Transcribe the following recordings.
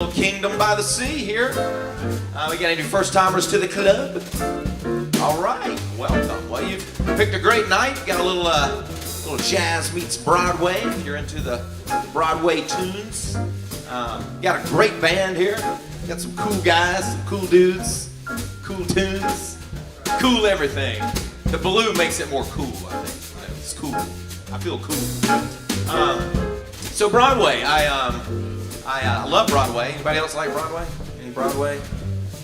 Kingdom by the Sea here. We got any first-timers to the club? All right, welcome. Well, you've picked a great night. Got a little jazz meets Broadway. If you're into the Broadway tunes, got a great band here. Got some cool guys, some cool dudes, cool tunes, cool everything. The blue makes it more cool, I think. It's cool. I feel cool. So Broadway, I love Broadway. Anybody else like Broadway? Any Broadway?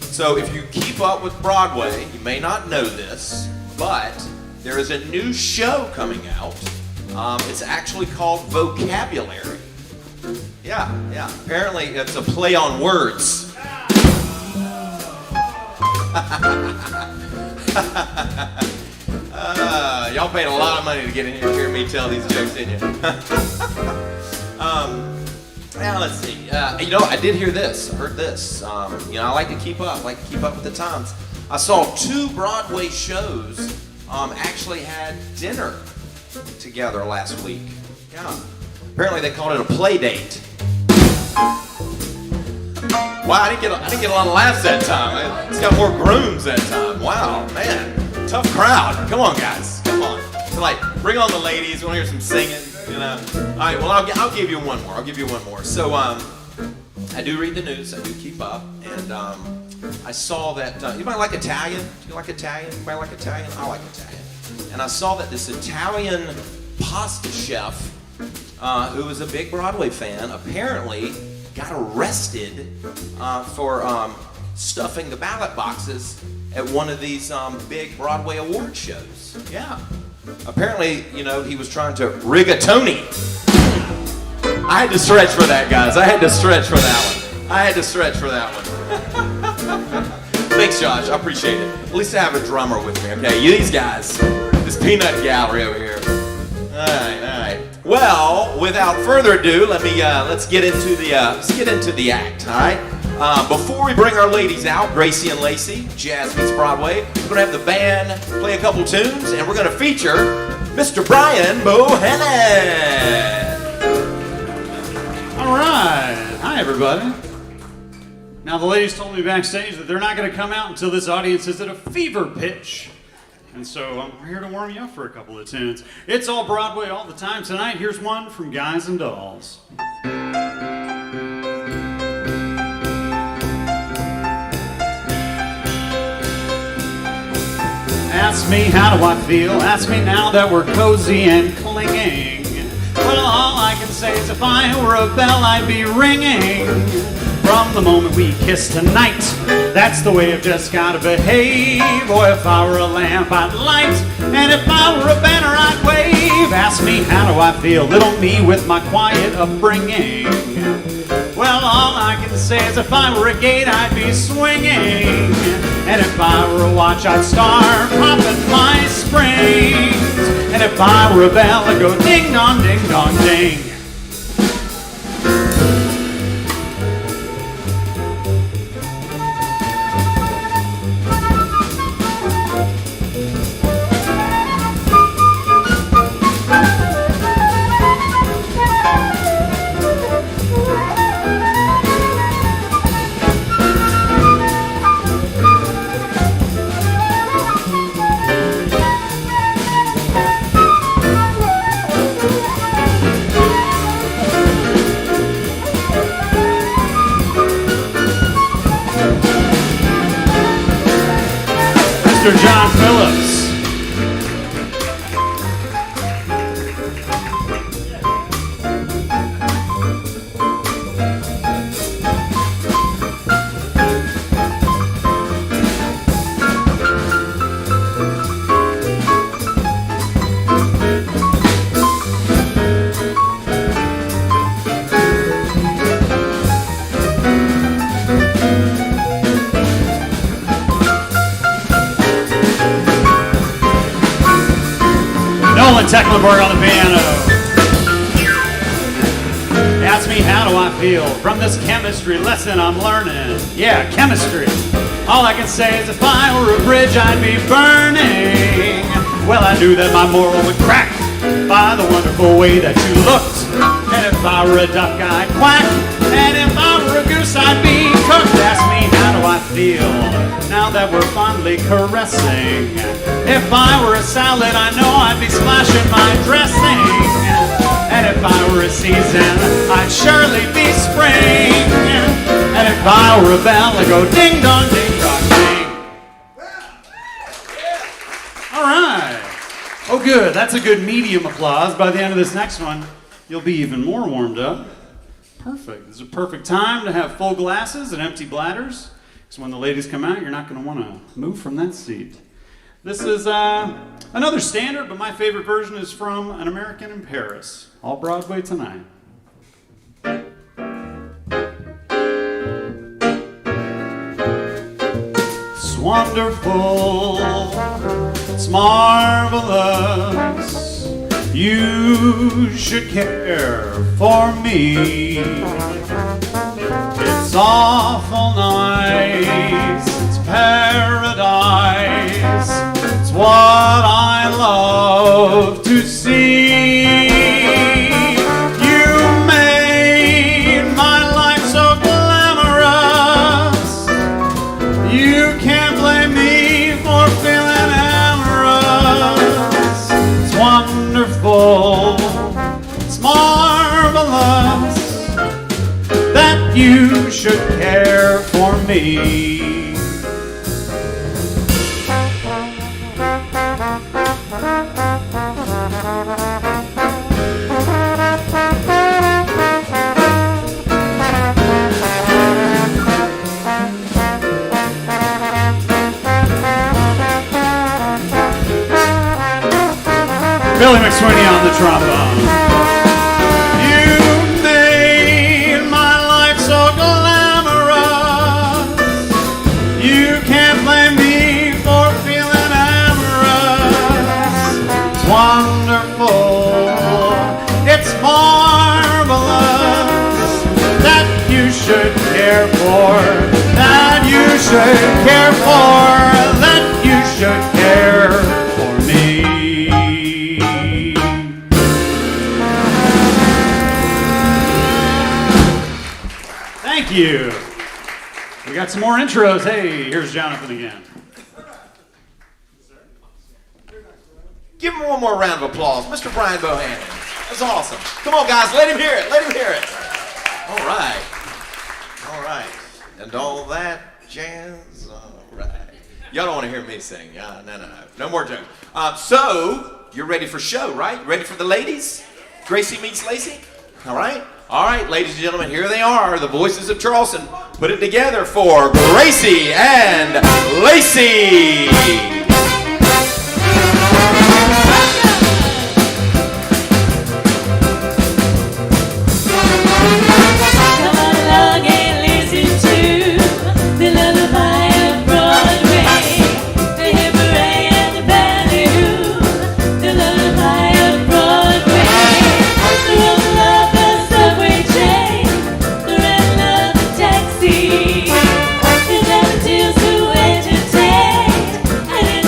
So if you keep up with Broadway, you may not know this, but there is a new show coming out. It's actually called Vocabulary. Yeah. Apparently it's a play on words. Y'all paid a lot of money to get in here and hear me tell these jokes, didn't you? Now let's see. I did hear this. I heard this. I like to keep up. I like to keep up with the times. I saw 2 Broadway shows actually had dinner together last week. Yeah. Apparently they called it a play date. Wow, I didn't get a lot of laughs that time. It's got more grooms that time. Wow, man. Tough crowd. Come on, guys. Come on. So, bring on the ladies. We want to hear some singing. All right, well, I'll give you one more. So, I do read the news. I do keep up. And I saw that, anybody like Italian? Do you like Italian? Anybody like Italian? I like Italian. And I saw that this Italian pasta chef, who was a big Broadway fan, apparently got arrested for stuffing the ballot boxes at one of these big Broadway award shows. Yeah. Apparently, he was trying to rigatoni. I had to stretch for that, guys. I had to stretch for that one. Thanks, Josh. I appreciate it. At least I have a drummer with me, okay? These guys. This peanut gallery over here. All right. Well, without further ado, let's get into the act, all right? Before we bring our ladies out, Gracie and Lacy, Jazz Meets Broadway, we're going to have the band play a couple tunes, and we're going to feature Mr. Brian Bohannon. All right. Hi, everybody. Now, the ladies told me backstage that they're not going to come out until this audience is at a fever pitch. And so I'm here to warm you up for a couple of tunes. It's all Broadway all the time tonight. Here's one from Guys and Dolls. Ask me how do I feel, ask me now that we're cozy and clinging. Well, all I can say is if I were a bell, I'd be ringing. From the moment we kiss tonight, that's the way I've just gotta behave. Boy, if I were a lamp, I'd light, and if I were a banner, I'd wave. Ask me how do I feel, little me with my quiet upbringing. Well, all I can say is if I were a gate, I'd be swinging. And if I were a watch, I'd start popping my springs. And if I were a bell, I'd go ding dong, ding. Mr. Jon Phillips. Nolan Tecklenburg on the piano. Ask me how do I feel from this chemistry lesson I'm learning. Yeah, chemistry. All I can say is if I were a bridge, I'd be burning. Well, I knew that my moral would crack by the wonderful way that you looked. And if I were a duck, I'd quack. And if I were a goose I'd be cooked. Ask me how do I feel now that we're fondly caressing. If I were a salad, I know I'd be splashing my dressing. And if I were a season, I'd surely be spring. And if I were a bell, I'd go ding dong, ding dong, ding. All right. Oh, good. That's a good medium applause. By the end of this next one, you'll be even more warmed up. Perfect. This is a perfect time to have full glasses and empty bladders. Because when the ladies come out, you're not going to want to move from that seat. This is another standard, but my favorite version is from An American in Paris. All Broadway tonight. It's wonderful, it's marvelous. You should care for me. It's awful nice, it's paradise. It's what I love to see. You made my life so glamorous. You can't blame me for feeling amorous. It's wonderful, it's marvelous that you should care for me. Billy McSweeney on the trombone. You made my life so glamorous. You can't blame me for feeling amorous. It's wonderful, it's marvelous that you should care for, that you should care for, that you should care for me. Thank you. We got some more intros. Hey, here's Jonathan again. Give him one more round of applause. Mr. Brian Bohannon. That's awesome. Come on, guys. Let him hear it. Let him hear it. All right. All right. And all that jazz. All right. Y'all don't want to hear me sing. No. No more jokes. So, you're ready for show, right? Ready for the ladies? Gracie meets Lacy? All right. All right, ladies and gentlemen, here they are, the voices of Charleston. Put it together for Gracie and Lacy. Come along and listen to the lullaby of Broadway, the hooray and the ballyhoo, the lullaby of Broadway, the rumble of the subway train, the rattle of the taxi, the daffodils who entertain, and in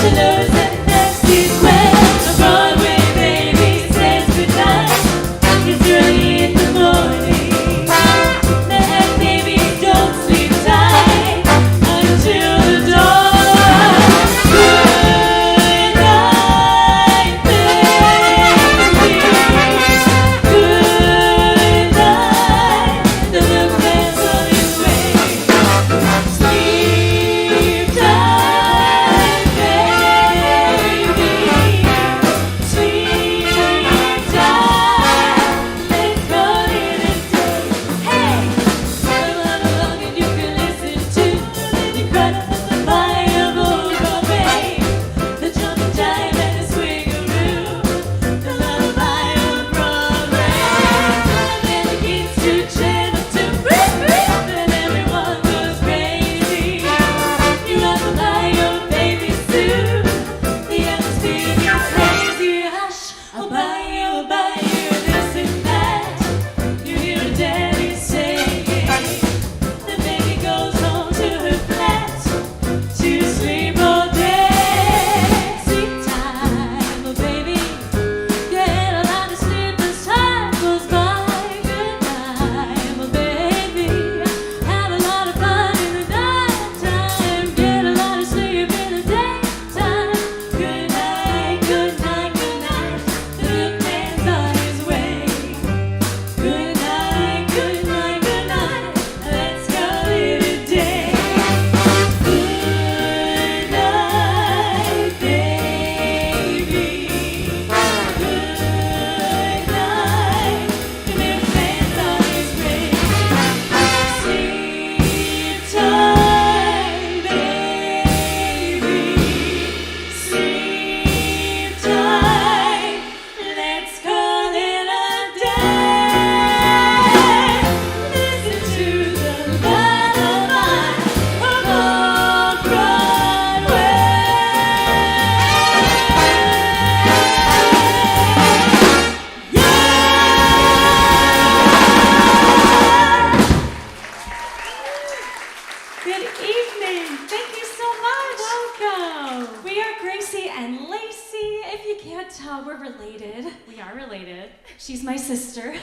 Good evening. Thank you so much. Welcome. We are Gracie and Lacy. If you can't tell, we're related. We are related. She's my sister.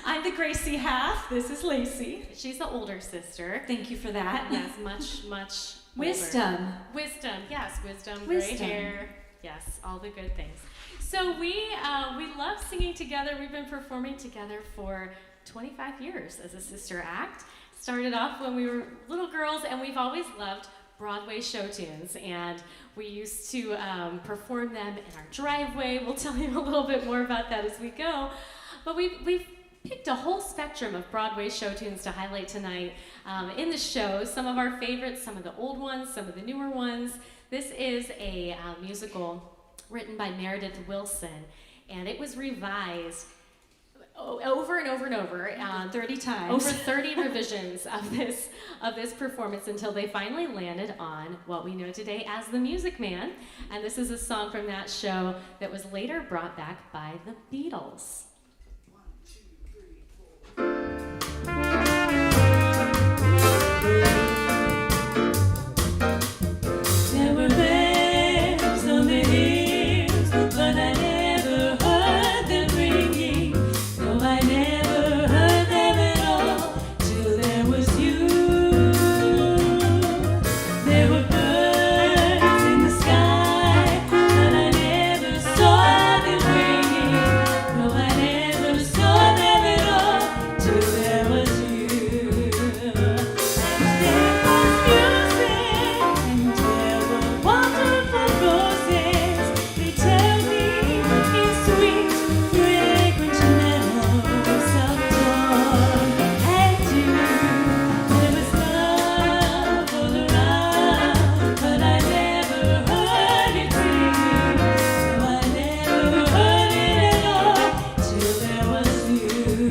I'm the Gracie half. This is Lacy. She's the older sister. Thanch you for that. Yes, much Wisdom. older. Wisdom, yes, wisdom, Wisdom. gray hair. Yes, all the good things. So we love singing together. We've been performing together for 25 years as a sister act. Started off when we were little girls, and we've always loved Broadway show tunes, and we used to perform them in our driveway. We'll tell you a little bit more about that as we go. But we've picked a whole spectrum of Broadway show tunes to highlight tonight in the show. Some of our favorites, some of the old ones, some of the newer ones. This is a musical written by Meredith Willson, and it was revised over and over and over, 30 times. over 30 revisions of this performance until they finally landed on what we know today as The Music Man. And this is a song from that show that was later brought back by the Beatles. 1, 2, 3, 4. There were bells on the hills, but I never heard them ringing. No, I never heard them at all till there was you. There were birds in the sky, but I never saw them ringing. No, I never saw them at all till there was you. And there was music, and there were wonderful roses. They tell me in sweet, fragrant meadows of dawn. And you, there was love all around, but I never heard it ringing. No, I never heard it at all till there was you.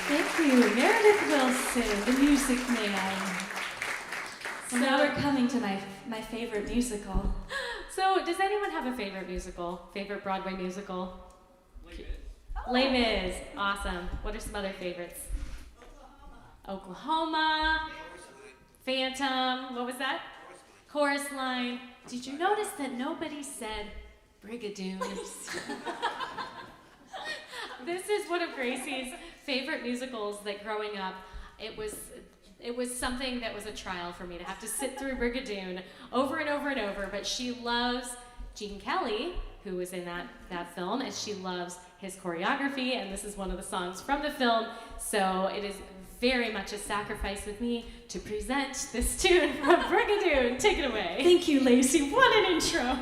Thank you, Meredith Willson, the Music Man. So now we're coming to my favorite musical. So, does anyone have a favorite musical? Favorite Broadway musical? Les Mis. Awesome. What are some other favorites? Oklahoma. Phantom. What was that? Chorus Line. Did you notice that nobody said Brigadoon? This is one of Gracie's favorite musicals that growing up, it was something that was a trial for me to have to sit through Brigadoon over and over and over, but she loves Gene Kelly, who was in that film, and she loves his choreography, and this is one of the songs from the film, so it is very much a sacrifice with me to present this tune from Brigadoon. Take it away. Thank you, Lacy. What an intro.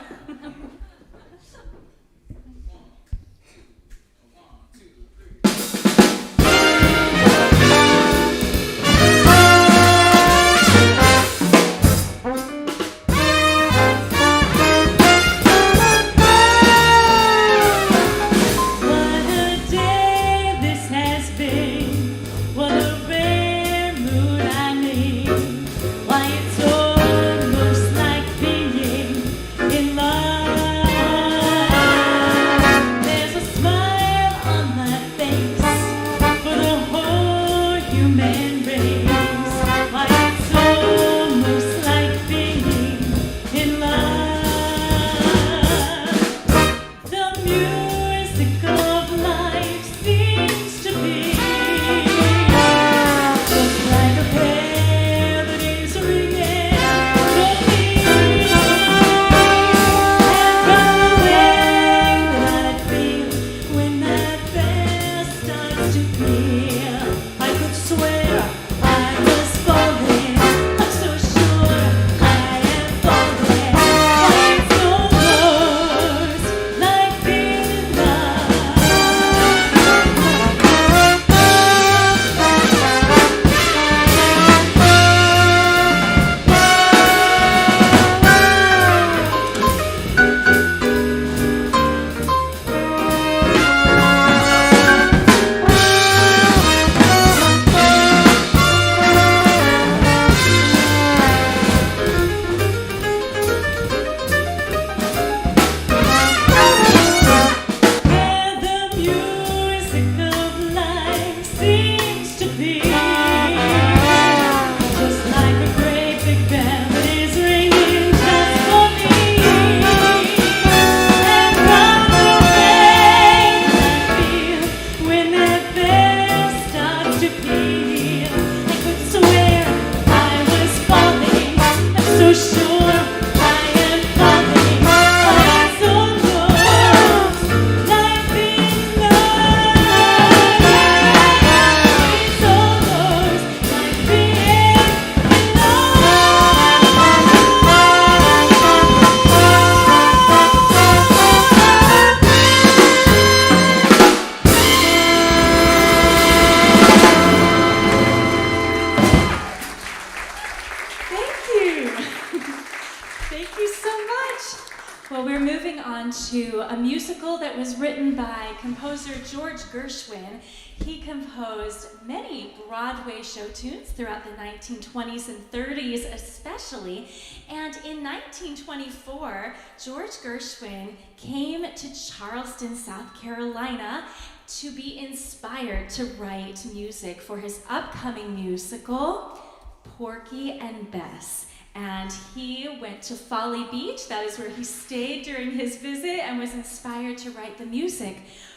to a musical that was written by composer George Gershwin. He composed many Broadway show tunes throughout the 1920s and 30s especially. And in 1924, George Gershwin came to Charleston, South Carolina to be inspired to write music for his upcoming musical, Porky and Bess. And he went to Folly Beach. That is where he stayed during his visit and was inspired to write the music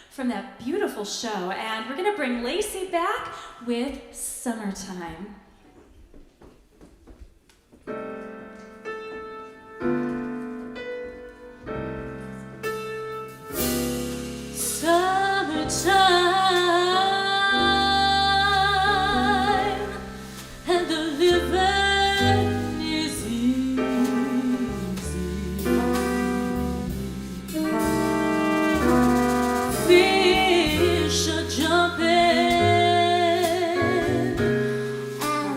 from that beautiful show. And we're gonna bring Lacy back with Summertime. Summertime, and the living is easy. Fish are jumping, and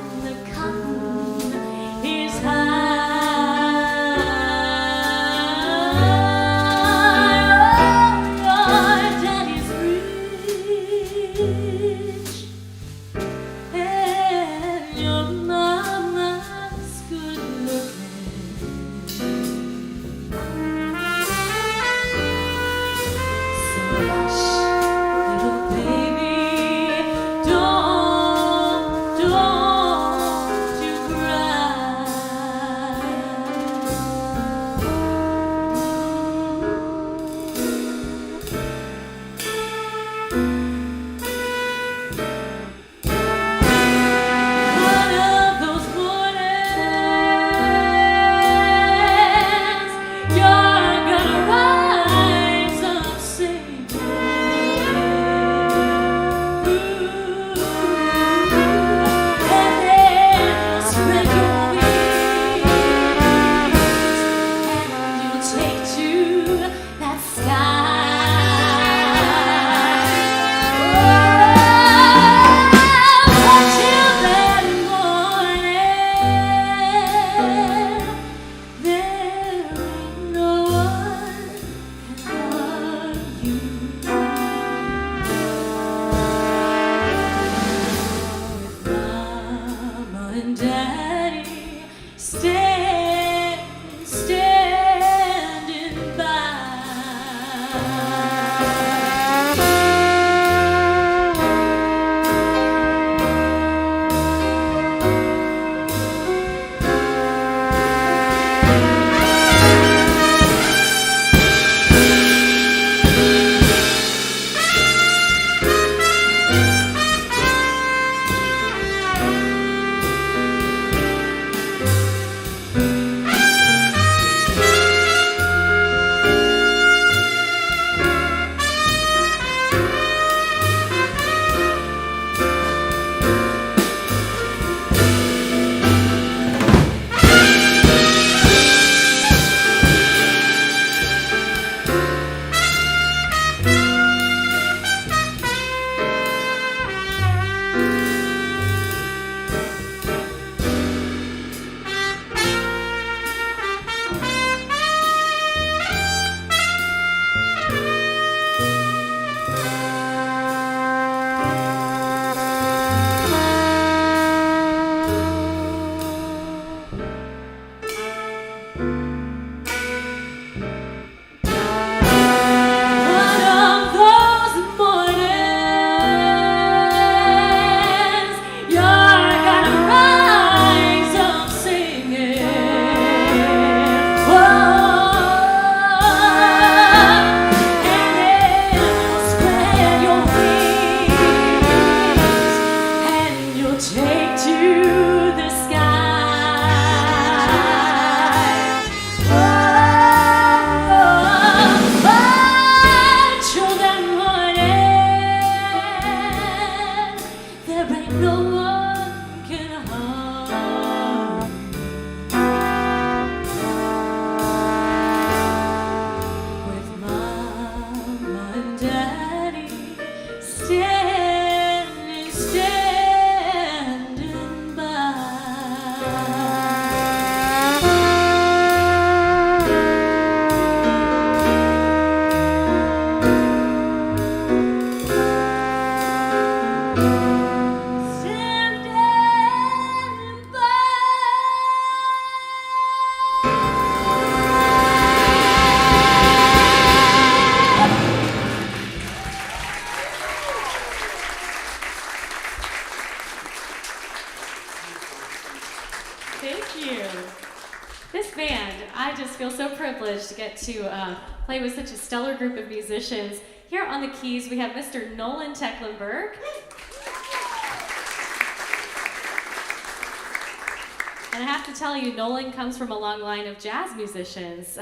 privilege to get to play with such a stellar group of musicians. Here on the keys, we have Mr. Nolan Tecklenburg. And I have to tell you, Nolan comes from a long line of jazz musicians.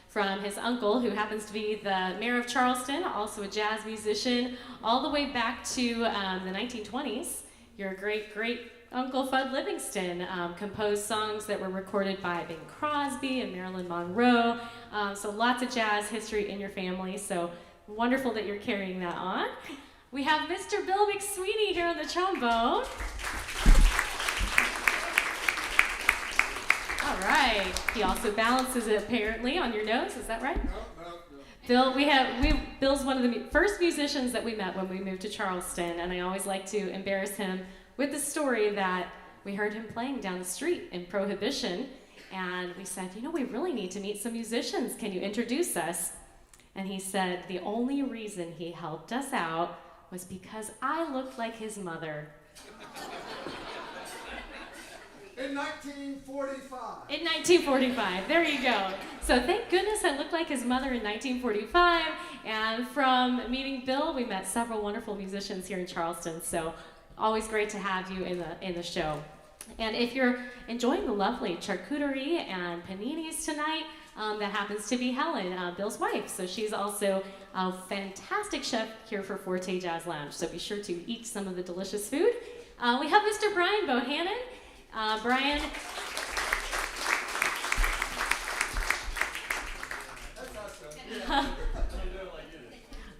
From his uncle, who happens to be the mayor of Charleston, also a jazz musician, all the way back to the 1920s. Your great Uncle Fudd Livingston composed songs that were recorded by Bing Crosby and Marilyn Monroe. So lots of jazz history in your family. So wonderful that you're carrying that on. We have Mr. Bill McSweeney here on the trombone. All right. He also balances it apparently on your nose. Is that right? No. Bill, Bill's one of the first musicians that we met when we moved to Charleston, and I always like to embarrass him with the story that we heard him playing down the street in Prohibition, and we said, we really need to meet some musicians. Can you introduce us? And he said the only reason he helped us out was because I looked like his mother. In 1945. In 1945, there you go. So thank goodness I looked like his mother in 1945, and from meeting Bill, we met several wonderful musicians here in Charleston, so always great to have you in the show. And if you're enjoying the lovely charcuterie and paninis tonight, that happens to be Helen, Bill's wife. So she's also a fantastic chef here for Forte Jazz Lounge, so be sure to eat some of the delicious food. We have Mr. Brian Bohannon. Brian.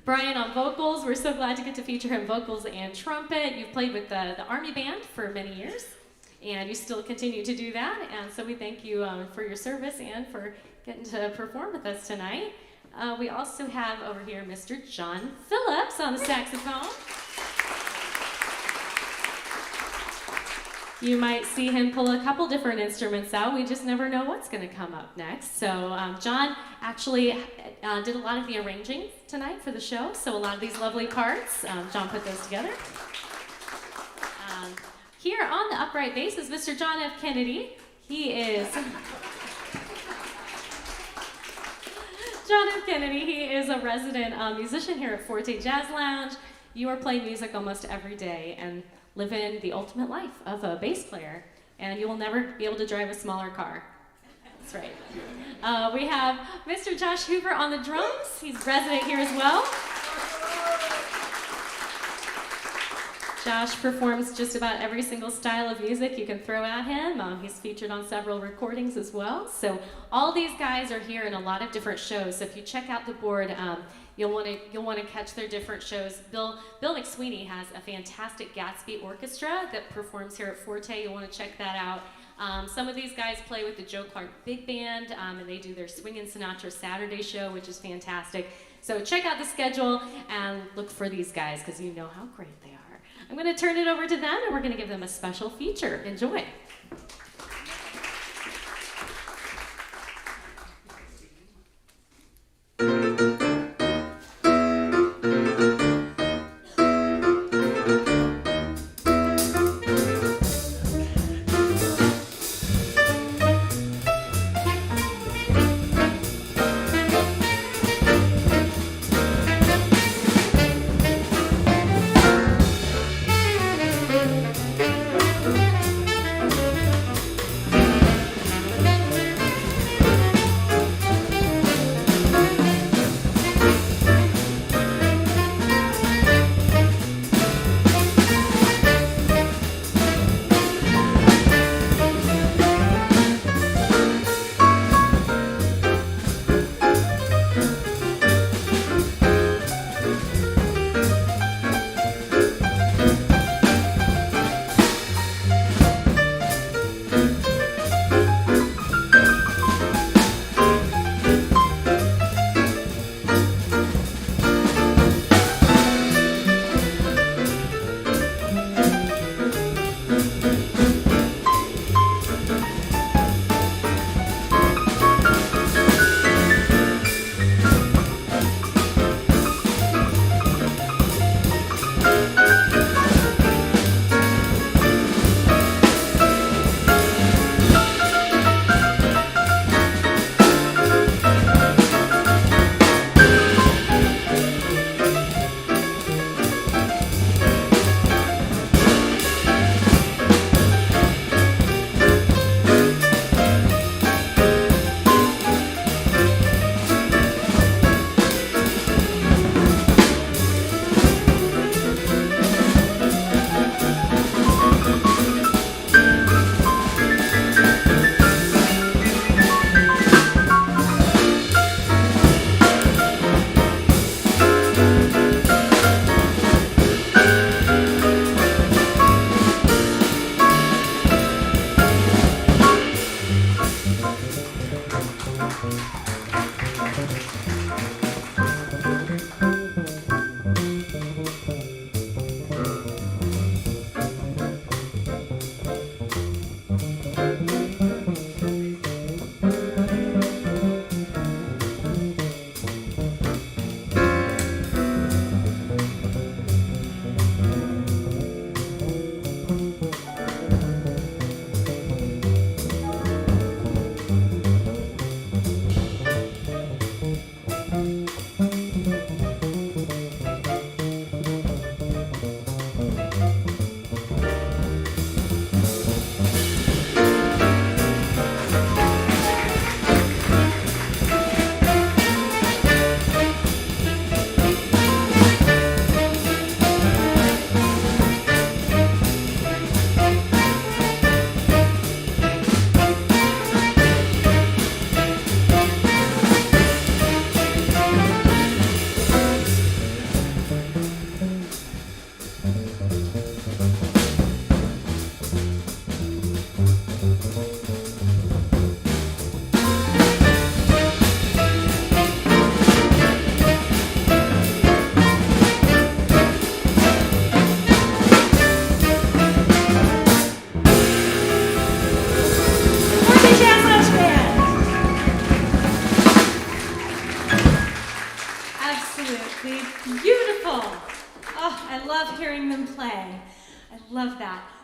Brian on vocals. We're so glad to get to feature him vocals and trumpet. You've played with the Army Band for many years, and you still continue to do that. And so we thank you for your service and for getting to perform with us tonight. We also have over here Mr. Jon Phillips on the saxophone. You might see him pull a couple different instruments out. We just never know what's going to come up next. So Jon actually did a lot of the arranging tonight for the show. So a lot of these lovely parts, Jon put those together. Here on the upright bass is Mr. John F. Kennedy. He is... John F. Kennedy, he is a resident musician here at Forte Jazz Lounge. You are playing music almost every day and living the ultimate life of a bass player, and you will never be able to drive a smaller car. That's right. We have Mr. Josh Hoover on the drums. He's resident here as well. Josh performs just about every single style of music you can throw at him. He's featured on several recordings as well. So all these guys are here in a lot of different shows. So if you check out the board, you'll want to catch their different shows. Bill McSweeney has a fantastic Gatsby orchestra that performs here at Forte. You'll want to check that out. Some of these guys play with the Joe Clark Big Band, and they do their Swingin' Sinatra Saturday show, which is fantastic. So check out the schedule and look for these guys because you know how great they are. I'm going to turn it over to them, and we're going to give them a special feature. Enjoy.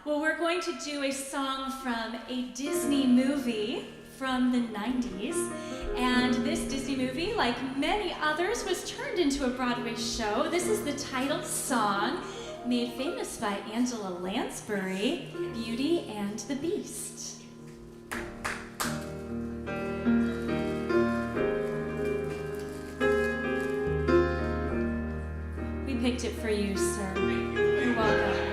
Well, we're going to do a song from a Disney movie from the 90s. And this Disney movie, like many others, was turned into a Broadway show. This is the title song, made famous by Angela Lansbury, Beauty and the Beast. We picked it for you, sir. You're welcome.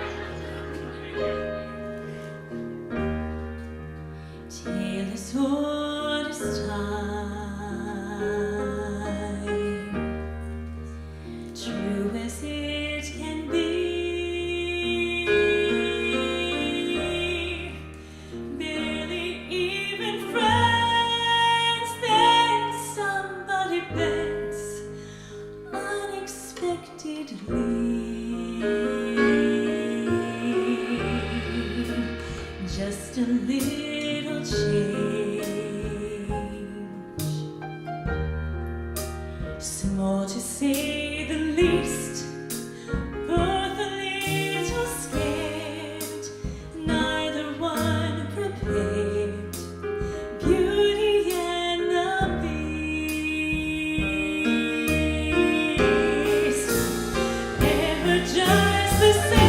Tale as old as time, true as it can be, barely even friends, then somebody bends unexpectedly. Just a little change, small to say the least, both a little scared, neither one prepared, Beauty and the Beast, ever just the same.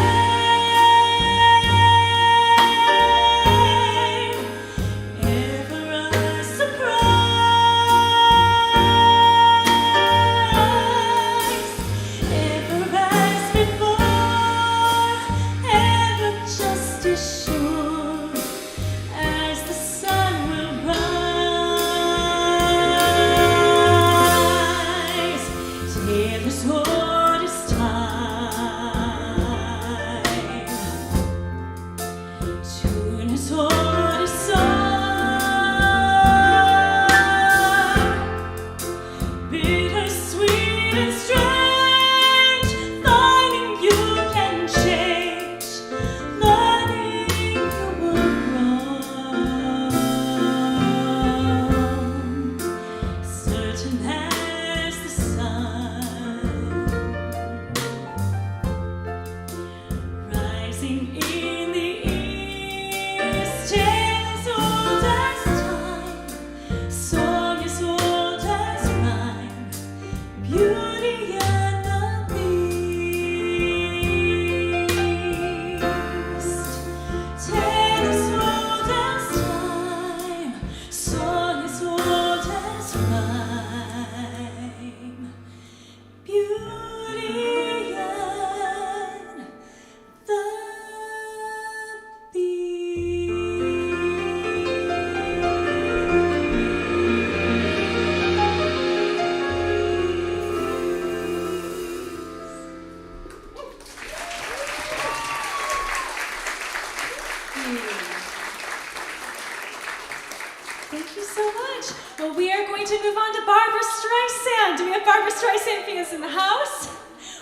Thank you so much. Well, we are going to move on to Barbra Streisand. Do we have Barbra Streisand fans in the house?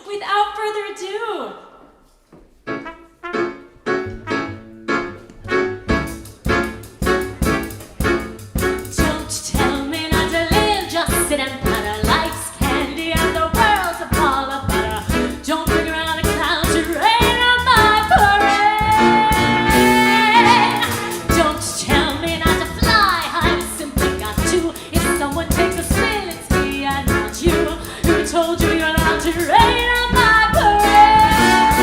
Without further ado. Don't tell me not to live, just sit and patter. Life's candy and the world's a ball of butter. Don't bring around a clown to rain on my parade. Don't tell me not to fly, I've simply got to. If someone takes a spin, it's me and not you. Who told told you you're not to rain on my parade.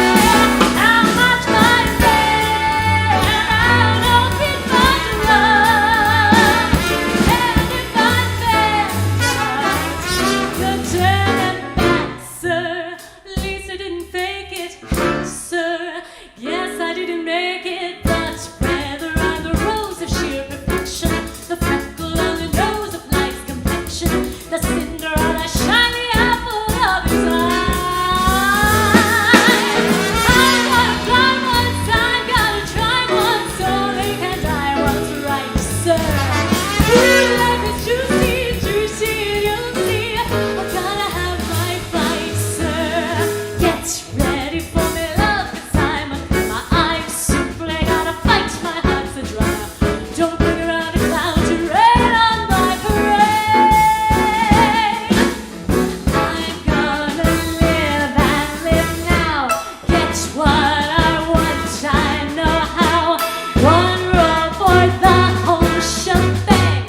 How much my fare? I don't be fun to run. And if I fail, you'll turn it back, sir. Lisa didn't fake it, sir. Yes, I didn't make it, but feather on the rose of sheer perfection, the freckle on the nose of life's complexion, the cinder on a shiny apple of his eye. I gotta fly once, I gotta try once, so they can die once, right, sir. Ooh, life is juicy, juicy, you'll see. I gotta have my fight, sir. Get ready for me, love, 'cause I'm my eyes simply gotta fight, my heart's a dry. Don't bring around a cloud to rain on my parade. I'm gonna live and live now. Get what I want, I know how. One roll for the whole shebang.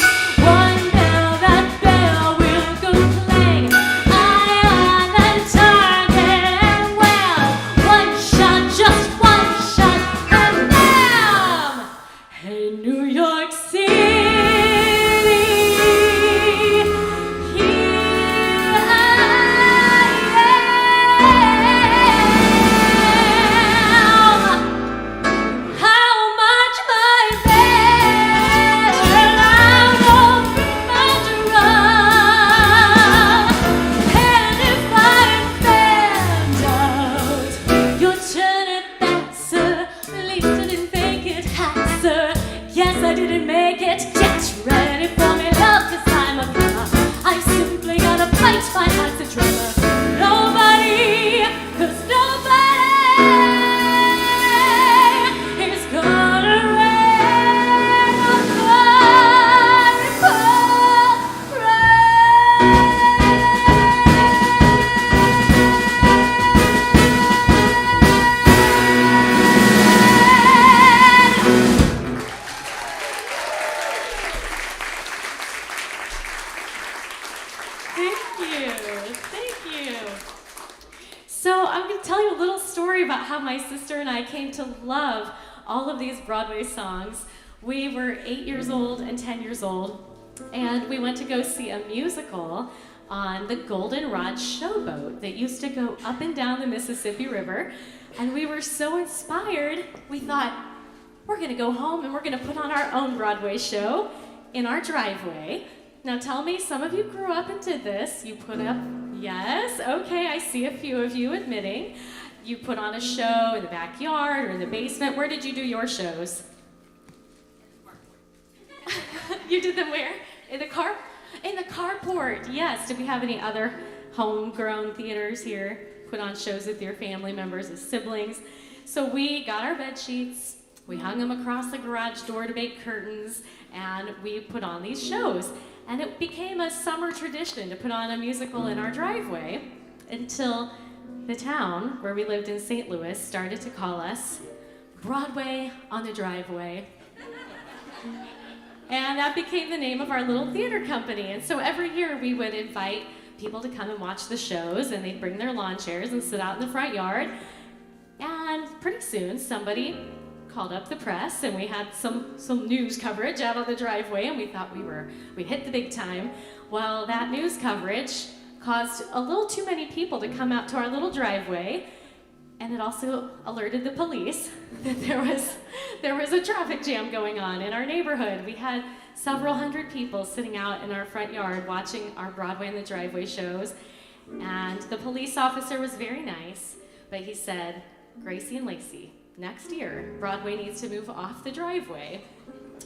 One bell, that bell will go clang. Eye on and target and wham. One shot, just one shot, and bam! Hey, New York City, here I am. How much my fare? I don't be fun to run. And if I found out, you'll turn it back, sir. Lisa didn't fake it, ha, sir. Yes, I didn't make it. Get ready for me, love, 'cause I'm a comer. I simply gotta fight my heart's a drummer. Nobody, 'cause nobody is gonna rain on my parade. Thank you. So I'm going to tell you a little story about how my sister and I came to love all of these Broadway songs. We were 8 years old and 10 years old, and we went to go see a musical on the Goldenrod Showboat that used to go up and down the Mississippi River. And we were so inspired, we thought, we're going to go home and we're going to put on our own Broadway show in our driveway. Now tell me, some of you grew up and did this. You put up, yes, okay, I see a few of you admitting. You put on a show in the backyard or in the basement. Where did you do your shows? You did them where? In the car? In the carport, yes. Did we have any other homegrown theaters here? Put on shows with your family members as siblings. So we got our bed sheets, we hung them across the garage door to make curtains, and we put on these shows. And it became a summer tradition to put on a musical in our driveway until the town where we lived in St. Louis started to call us Broadway on the Driveway. And that became the name of our little theater company. And so every year we would invite people to come and watch the shows, and they'd bring their lawn chairs and sit out in the front yard. And pretty soon somebody called up the press, and we had some news coverage out on the driveway, and we thought we hit the big time. Well, that news coverage caused a little too many people to come out to our little driveway, and it also alerted the police that there was a traffic jam going on in our neighborhood. We had several hundred people sitting out in our front yard watching our Broadway in the Driveway shows, and the police officer was very nice, but he said, Gracie and Lacy, next year, Broadway needs to move off the driveway.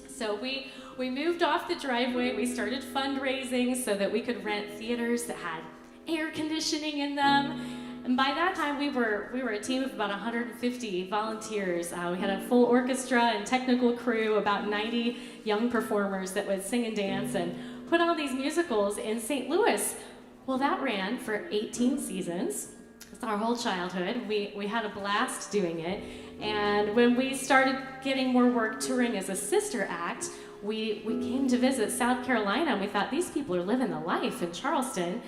So we moved off the driveway. We started fundraising so that we could rent theaters that had air conditioning in them. And by that time, we were a team of about 150 volunteers. We had a full orchestra and technical crew, about 90 young performers that would sing and dance and put on these musicals in St. Louis. Well, that ran for 18 seasons. It's our whole childhood. We had a blast doing it. And when we started getting more work touring as a sister act, we came to visit South Carolina, and we thought these people are living the life in Charleston.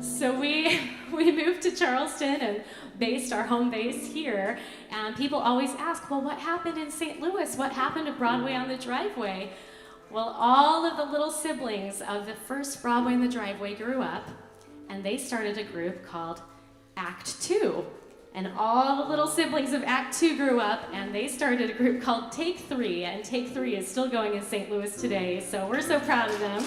So we moved to Charleston and based our home base here. And people always ask, well, what happened in St. Louis? What happened to Broadway on the Driveway? Well, all of the little siblings of the first Broadway on the Driveway grew up, and they started a group called Act Two. And all the little siblings of Act Two grew up, and they started a group called Take Three, and Take Three is still going in St. Louis today, so we're so proud of them.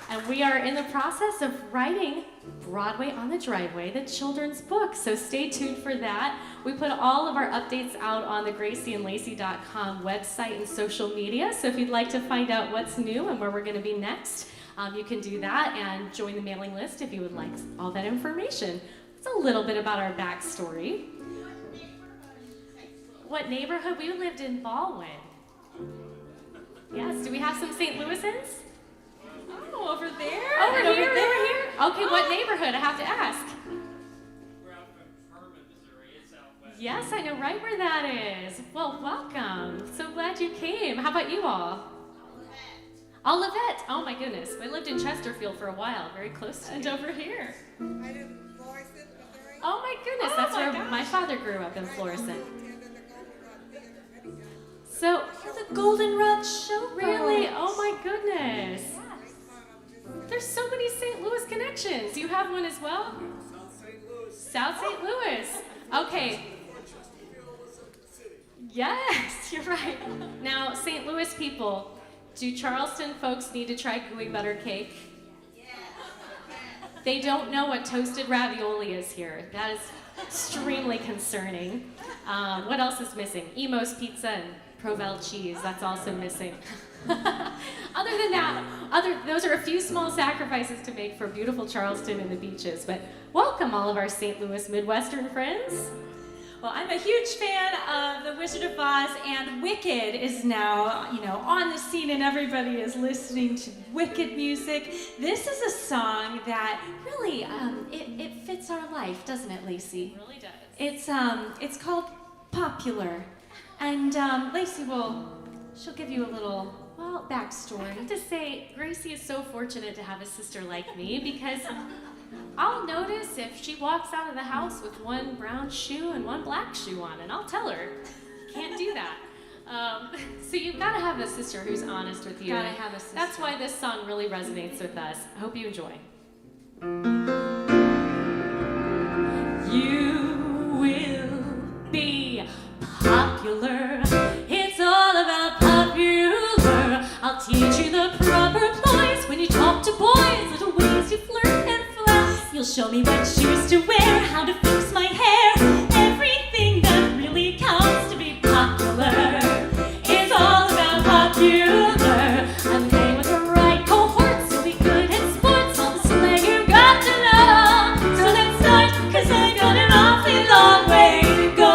And we are in the process of writing Broadway on the Driveway, the children's book, so stay tuned for that. We put all of our updates out on the gracieandlacy.com website and social media, so if you'd like to find out what's new and where we're going to be next, you can do that and join the mailing list if you would like all that information. It's a little bit about our backstory. What neighborhood? We lived in Baldwin. Yes, do we have some St. Louisans? Oh, over there? Oh, we're here, we're here. Okay, what neighborhood? I have to ask. We're out from Herman, Missouri. It's out west. Yes, I know right where that is. Well, welcome. So glad you came. How about you all? Olivet. Oh my goodness. I lived in Chesterfield for a while, very close to and over here. I didn't Florissant, Missouri. Oh my goodness, that's where my father grew up in Florissant. So, The Goldenrod Show. really? Oh my goodness. There's so many St. Louis connections. You have one as well? South St. Louis. South St. Louis. Okay. Yes, you're right. Now, St. Louis people, do Charleston folks need to try gooey butter cake? They don't know what toasted ravioli is here. That is extremely concerning. What else is missing? Emo's pizza and Provel cheese. That's also missing. Other than that, those are a few small sacrifices to make for beautiful Charleston and the beaches. But welcome all of our St. Louis Midwestern friends. Well, I'm a huge fan of The Wizard of Oz, and Wicked is now, on the scene, and everybody is listening to Wicked music. This is a song that really, it fits our life, doesn't it, Lacy? It really does. It's called Popular, and Lacy she'll give you a little, backstory. I have to say, Gracie is so fortunate to have a sister like me because I'll notice if she walks out of the house with one brown shoe and one black shoe on, and I'll tell her, can't do that. So you've got to have a sister who's honest with you. Gotta have a sister. That's why this song really resonates with us. I hope you enjoy. You will be popular. It's all about popular. I'll teach you the proper ploys when you talk to boys, little ways you flirt and flex. You'll show me what shoes to wear, how to fix my hair, everything that really counts to be popular. It's all about popular. I'm playing with the right cohorts, you'll be good at sports, all the slang you've got to know. So let's start, 'cause I got an awfully long way to go.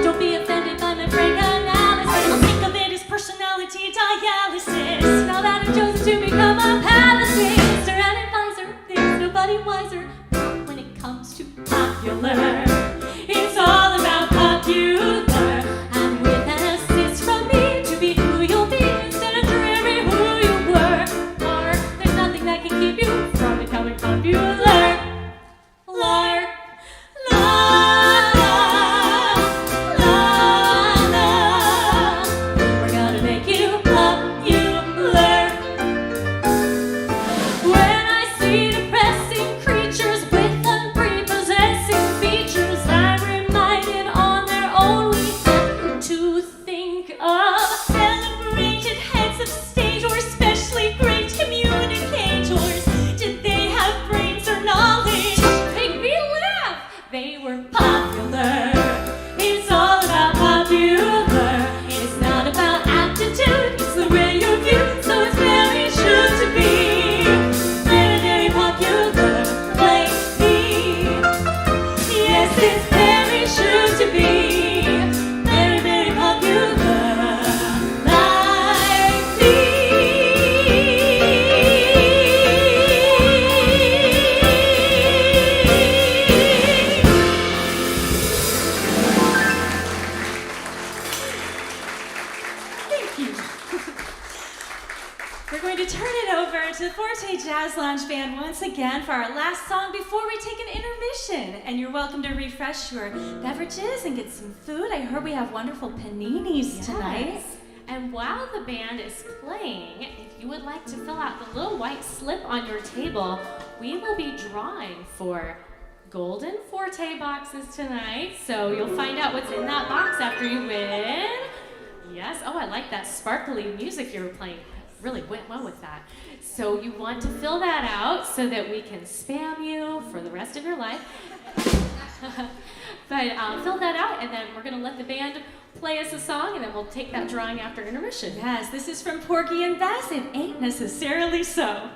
Don't be offended by my brain analysis. I'll think of it as personality dialysis. Now that I've chosen to become a palisade, an advisor, there's nobody wiser. Not when it comes to popular. It's all about popular. And with an assist from me to be who you'll be instead of dreaming who you were. Or there's nothing that can keep you from becoming popular. Lar. La, la, la, la. We're gonna make you popular. When I see depressing creatures with unprepossessing features, going to turn it over to the Forte Jazz Lounge Band once again for our last song before we take an intermission. And you're welcome to refresh your beverages and get some food. I heard we have wonderful paninis tonight. And while the band is playing, if you would like to fill out the little white slip on your table, we will be drawing for golden Forte boxes tonight. So you'll find out what's in that box after you win. Yes, oh, I like that sparkly music you were playing. Really went well with that. So you want to fill that out so that we can spam you for the rest of your life. But fill that out, and then we're going to let the band play us a song, and then we'll take that drawing after intermission. Yes, this is from Porgy and Bess. It ain't necessarily so.